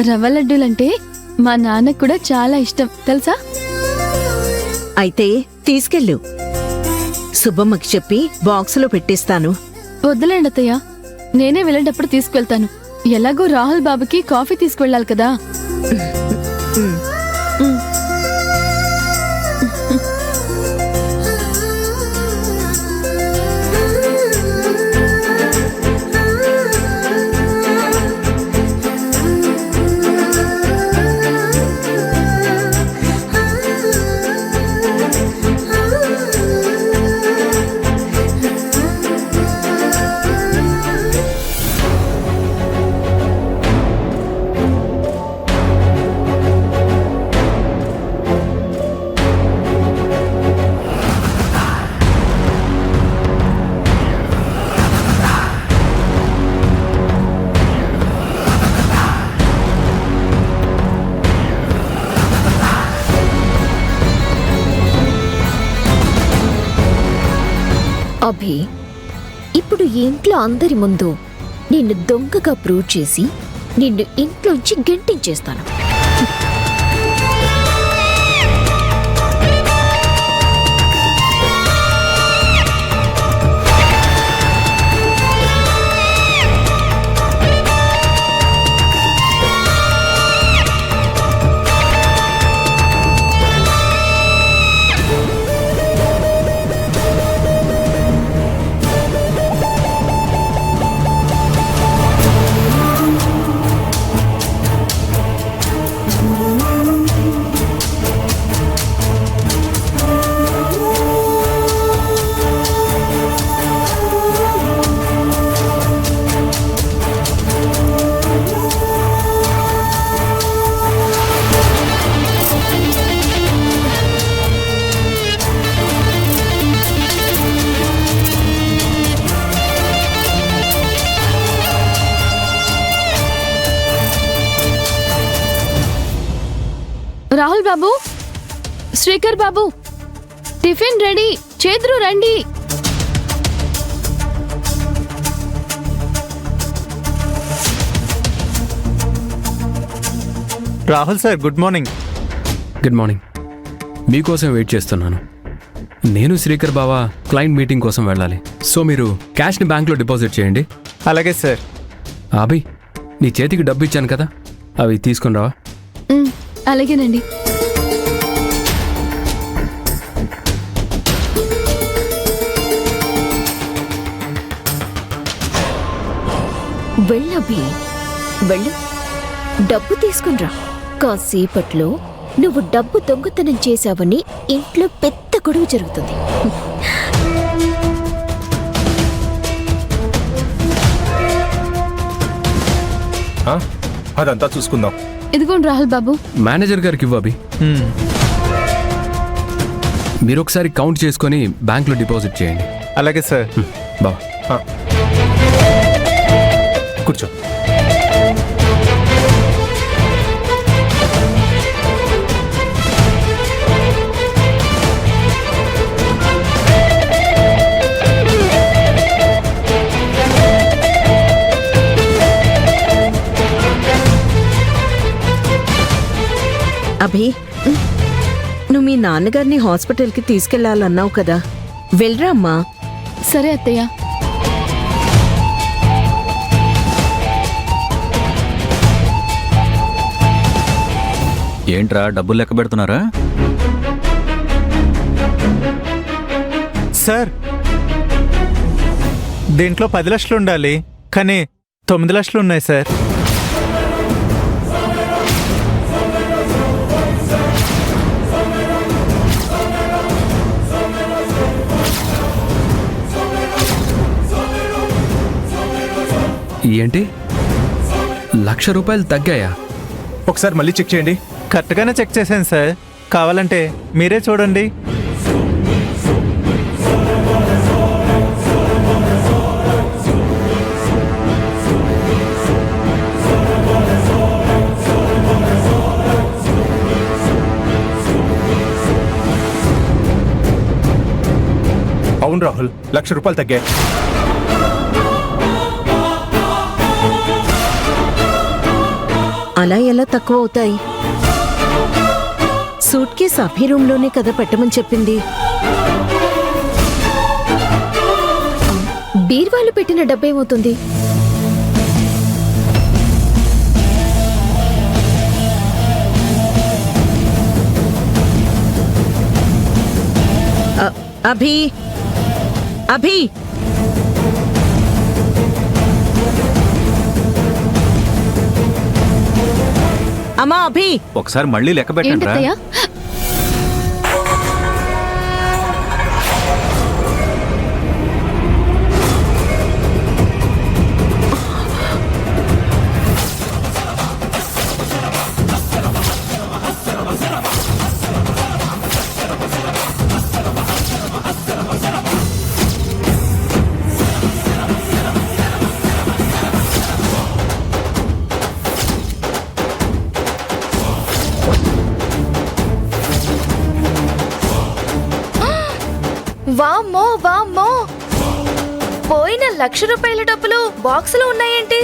రవ్వ లడ్డూలంటే మా నాన్నకు కూడా చాలా ఇష్టం తెలుసా? అయితే తీసుకెళ్ళు. సుబ్బమ్మకి చెప్పి బాక్సులో పెట్టిస్తాను. వద్దులేండి అత్తయ్య, నేనే వెళ్ళేటప్పుడు తీసుకువెళ్తాను. ఎలాగో రాహుల్ బాబుకి కాఫీ తీసుకువెళ్ళాలి కదా. అభి, ఇప్పుడు ఇంట్లో అందరి ముందు నిన్ను దొంగగా ప్రూవ్ చేసి నిన్ను ఇంట్లోంచి గెంటించేస్తాను. రాహుల్ బాబు, శ్రీకర్ బాబు, టిఫిన్ రెడీ, చేతులు రండి. Rahul sir, good morning. Good morning. మీకోసం వెయిట్ చేస్తున్నాను. నేను శ్రీకర్ బావా క్లయింట్ మీటింగ్ కోసం వెళ్ళాలి. సో మీరు క్యాష్ని బ్యాంక్లో డిపాజిట్ చేయండి. అలాగే సార్. అభి, నీ చేతికి డబ్బు ఇచ్చాను కదా, అవి తీసుకుని రావా? అలాగేనండి. వెళ్ళబి, వెళ్ళు, డబ్బు తీసుకునిరా. కాసేపట్లో నువ్వు డబ్బు దొంగతనం చేశావని ఇంట్లో పెద్ద గొడవ జరుగుతుంది. అదంతా చూసుకుందాం. ఇదిగోండి రాహుల్ బాబు. మేనేజర్ గారికి ఇవ్వు అభి. మీరు ఒకసారి కౌంట్ చేసుకొని బ్యాంక్లో డిపాజిట్ చేయండి. అలాగే సార్. బావా కూర్చో. అభి, నువ్వు మీ నాన్నగారిని హాస్పిటల్కి తీసుకెళ్లాలన్నావు కదా, వెళ్ళరా అమ్మా. సరే అత్తయ్య. ఏంట్రా డబ్బులు లెక్క పెడుతున్నారా? సార్, దీంట్లో 10 లక్షలు ఉండాలి, కానీ 9 లక్షలు ఉన్నాయి సార్. ఏంటి, ₹1,00,000 తగ్గాయా? ఒకసారి మళ్ళీ చెక్ చేయండి. కరెక్ట్గానే చెక్ చేశాను సార్, కావాలంటే మీరే చూడండి. అవును రాహుల్, ₹1,00,000 తగ్గాయి. అలా ఎలా తక్కువ అవుతాయి? సూట్ కేస్ అభి రూమ్లోనే కదా పెట్టమని చెప్పింది. బీర్వాలు పెట్టిన డబ్బేమవుతుంది? అభి అభి అమ్మా అభి, ఒకసారి మళ్ళీ లెక్క పెట్టండి రా. ఏంటత్తయ్య? వామ్మో వామ్మో, పోయిన 1,00,000 రూపాయల డబ్బులు బాక్సులో ఉన్నాయేంటి?